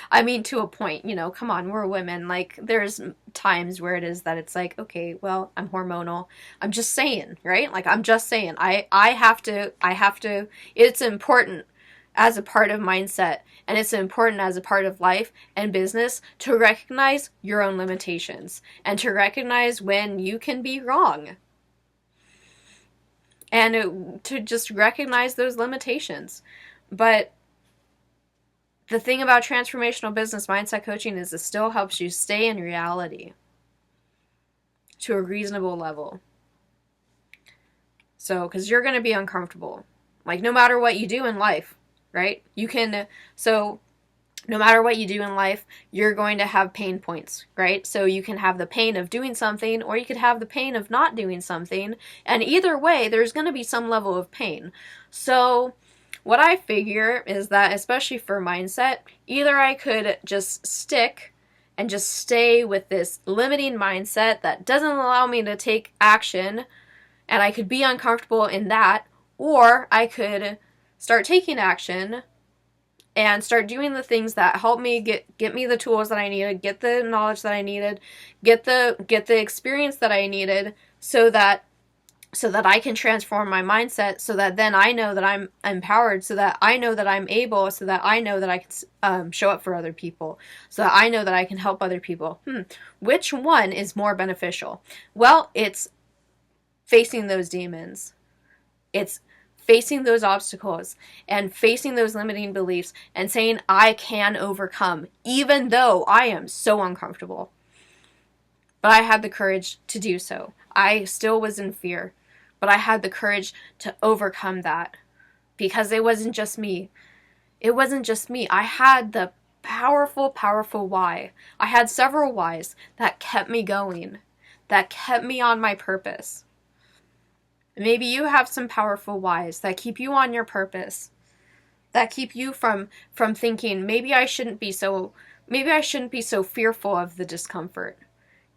I mean, to a point, come on, we're women. There's times where it is that it's like, okay, well, I'm hormonal. I'm just saying, right? I'm just saying, I have to, it's important as a part of mindset, and it's important as a part of life and business to recognize your own limitations and to recognize when you can be wrong and to just recognize those limitations. But the thing about transformational business mindset coaching is it still helps you stay in reality to a reasonable level. So, because you're going to be uncomfortable, no matter what you do in life, right? No matter what you do in life, you're going to have pain points, right? So you can have the pain of doing something, or you could have the pain of not doing something, and either way, there's going to be some level of pain. So what I figure is that, especially for mindset, either I could just stick and just stay with this limiting mindset that doesn't allow me to take action, and I could be uncomfortable in that, or I could start taking action and start doing the things that help me get me the tools that I needed, get the knowledge that I needed, get the experience that I needed, so that I can transform my mindset, so that then I know that I'm empowered, so that I know that I'm able, so that I know that I can show up for other people, so that I know that I can help other people. Which one is more beneficial? Well, it's facing those demons. It's facing those obstacles and facing those limiting beliefs and saying, I can overcome, even though I am so uncomfortable. But I had the courage to do so. I still was in fear, but I had the courage to overcome that, because it wasn't just me. It wasn't just me. I had the powerful, powerful why. I had several whys that kept me going, that kept me on my purpose. Maybe you have some powerful whys that keep you on your purpose, that keep you from thinking, maybe I shouldn't be so fearful of the discomfort.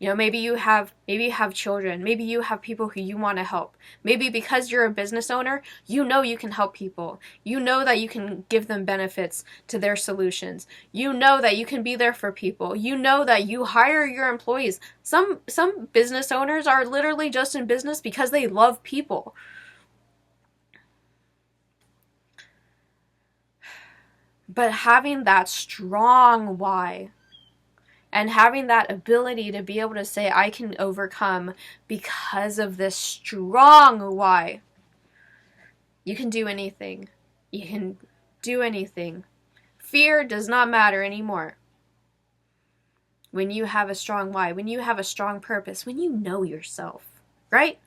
You know, maybe you have children, maybe you have people who you want to help. Maybe because you're a business owner, you know you can help people. You know that you can give them benefits to their solutions. You know that you can be there for people. You know that you hire your employees. Some business owners are literally just in business because they love people. But having that strong why, and having that ability to be able to say, I can overcome because of this strong why. You can do anything. You can do anything. Fear does not matter anymore. When you have a strong why, when you have a strong purpose, when you know yourself, right?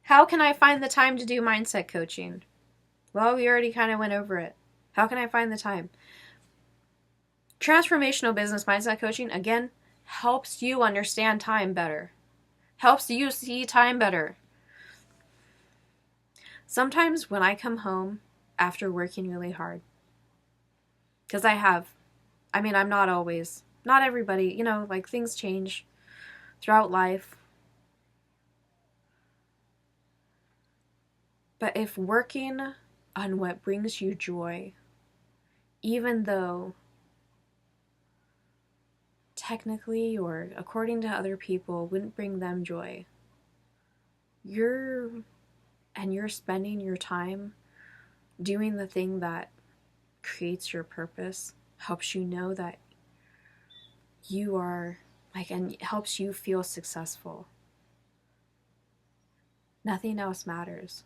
How can I find the time to do mindset coaching? Well, we already kind of went over it. How can I find the time? Transformational business mindset coaching, again, helps you understand time better. Helps you see time better. Sometimes when I come home after working really hard, because I'm not always, not everybody, you know, like things change throughout life. But if working on what brings you joy, even though technically or according to other people wouldn't bring them joy, you're spending your time doing the thing that creates your purpose, helps you know that you are like, and helps you feel successful. Nothing else matters.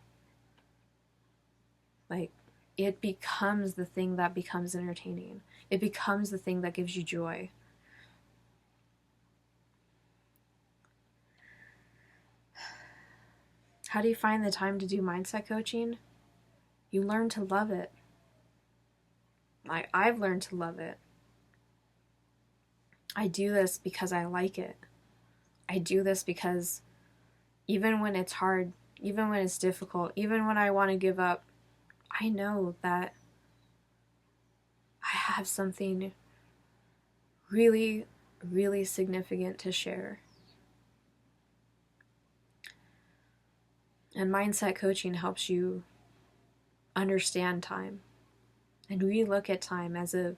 Like, it becomes the thing that becomes entertaining. It becomes the thing that gives you joy. How do you find the time to do mindset coaching? You learn to love it. I've learned to love it. I do this because I like it. I do this because even when it's hard, even when it's difficult, even when I want to give up, I know that I have something really, really significant to share. And mindset coaching helps you understand time and relook at time as an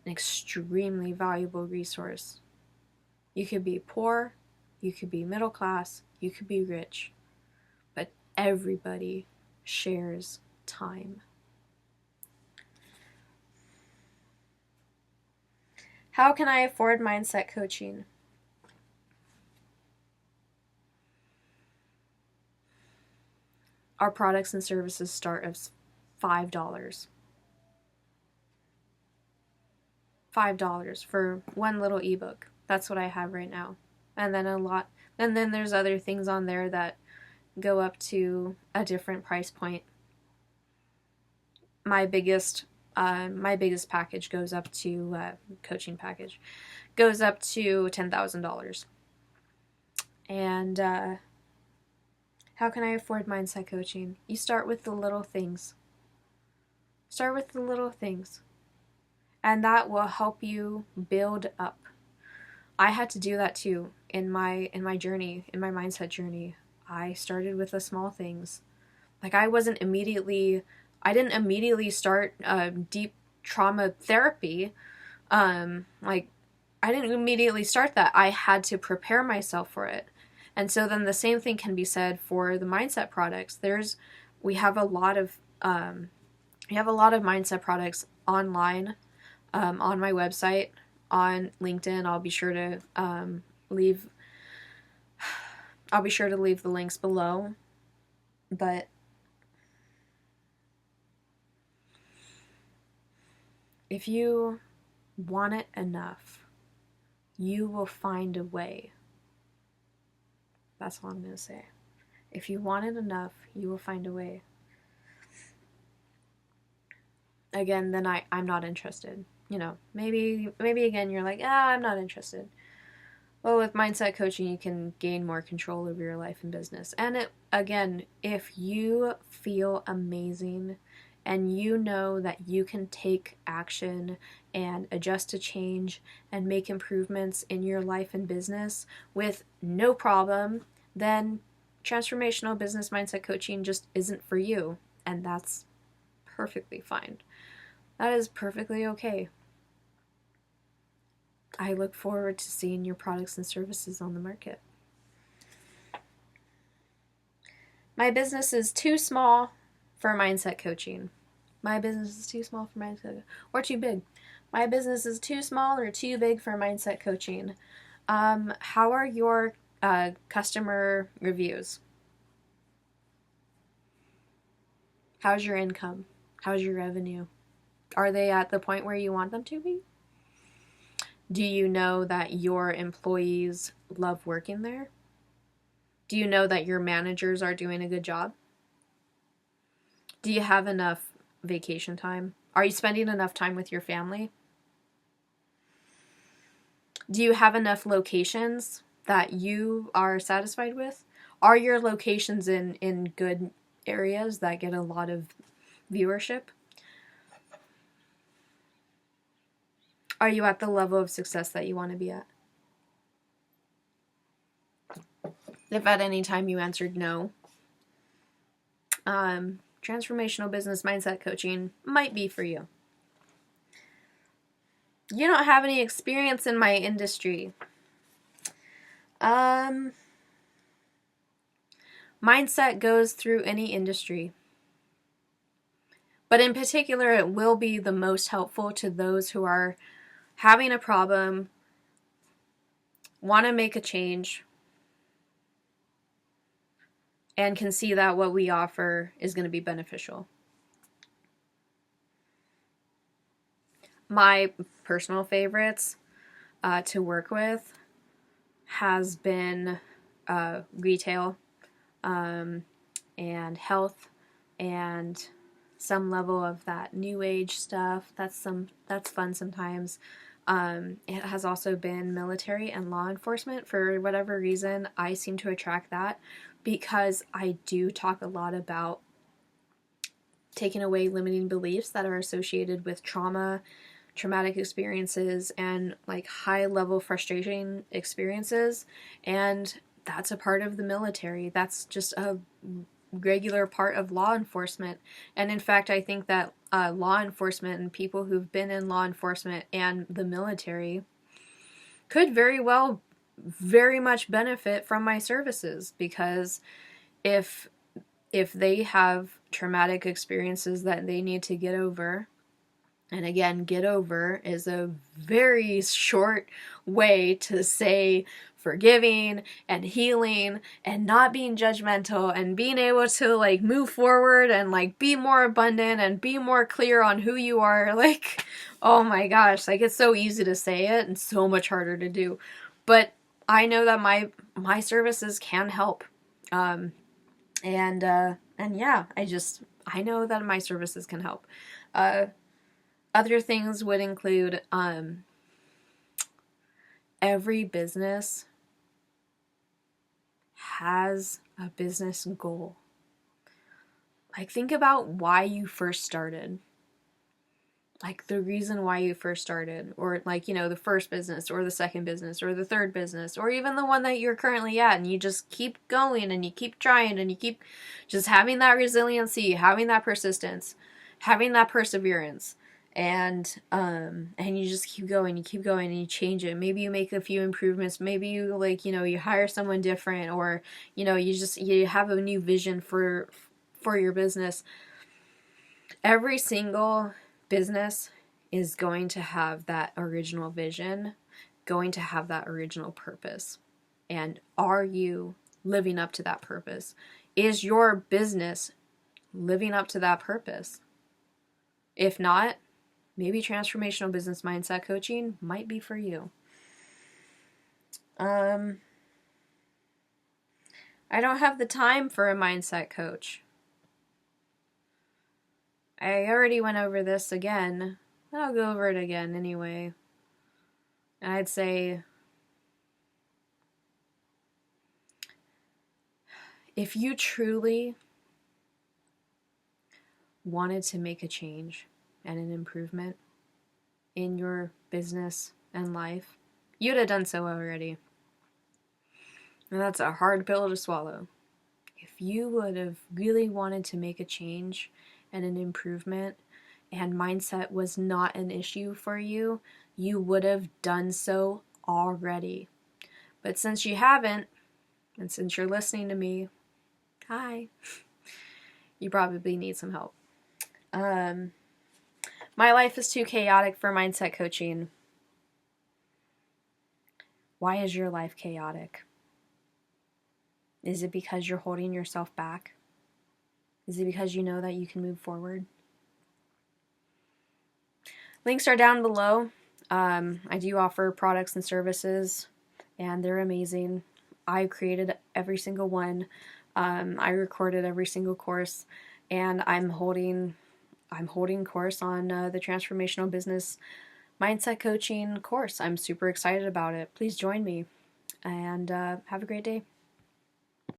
extremely valuable resource. You could be poor, you could be middle class, you could be rich, but everybody shares time. How can I afford mindset coaching? Our products and services start at $5. $5 for one little ebook. That's what I have right now. And then there's other things on there that go up to a different price point. My biggest package goes up to coaching package goes up to $10,000. And how can I afford mindset coaching? You start with the little things. Start with the little things. And that will help you build up. I had to do that too in my journey, in my mindset journey. I started with the small things. Like I didn't immediately start deep trauma therapy. Like I didn't immediately start that. I had to prepare myself for it. And so then the same thing can be said for the mindset products. We have a lot of mindset products online, on my website, on LinkedIn. I'll be sure to leave the links below. But if you want it enough, you will find a way. That's all I'm going to say. If you want it enough, you will find a way. Again, then I'm not interested. You know, maybe again you're like, I'm not interested. Well, with mindset coaching, you can gain more control over your life and business. And if you feel amazing, and you know that you can take action and adjust to change and make improvements in your life and business with no problem, then transformational business mindset coaching just isn't for you. And that's perfectly fine. That is perfectly okay. I look forward to seeing your products and services on the market. My business is too small for mindset coaching. My business is too small for mindset, or too big. My business is too small or too big for mindset coaching. How are your customer reviews? How's your income? How's your revenue? Are they at the point where you want them to be? Do you know that your employees love working there? Do you know that your managers are doing a good job? Do you have enough vacation time? Are you spending enough time with your family? Do you have enough locations that you are satisfied with? Are your locations in good areas that get a lot of viewership? Are you at the level of success that you want to be at? If at any time you answered no, transformational business mindset coaching might be for you. You don't have any experience in my industry. Mindset goes through any industry. But in particular, it will be the most helpful to those who are having a problem, want to make a change, and can see that what we offer is going to be beneficial. My personal favorites to work with has been retail and health and some level of that new age stuff. That's fun sometimes. It has also been military and law enforcement. For whatever reason, I seem to attract that because I do talk a lot about taking away limiting beliefs that are associated with traumatic experiences, and like high level frustration experiences. And that's a part of the military. That's just a regular part of law enforcement. And in fact, I think that law enforcement and people who've been in law enforcement and the military could very much benefit from my services, because if they have traumatic experiences that they need to get over, and again, get over is a very short way to say forgiving and healing and not being judgmental and being able to like move forward and like be more abundant and be more clear on who you are. Like, oh my gosh, like it's so easy to say it and so much harder to do. But I know that my services can help. And yeah, I know that my services can help. Other things would include every business has a business goal. Like, think about why you first started. Like, the reason why you first started. Or, like, you know, the first business or the second business or the third business or even the one that you're currently at, and you just keep going and you keep trying and you keep just having that resiliency, having that persistence, having that perseverance. And you just keep going and you change it. Maybe you make a few improvements. Maybe you, like, you know, you hire someone different, or, you know, you have a new vision for your business. Every single business is going to have that original vision, going to have that original purpose. And are you living up to that purpose? Is your business living up to that purpose? If not, maybe transformational business mindset coaching might be for you. I don't have the time for a mindset coach. I already went over this again. I'll go over it again anyway. And I'd say, if you truly wanted to make a change and an improvement in your business and life, you'd have done so already. And that's a hard pill to swallow. If you would have really wanted to make a change and an improvement, and mindset was not an issue for you, you would have done so already. But since you haven't, and since you're listening to me, hi, you probably need some help. My life is too chaotic for mindset coaching. Why is your life chaotic? Is it because you're holding yourself back? Is it because you know that you can move forward? Links are down below. I do offer products and services, and they're amazing. I created every single one. I recorded every single course, and I'm holding course on the Transformational Business Mindset Coaching course. I'm super excited about it. Please join me, and have a great day.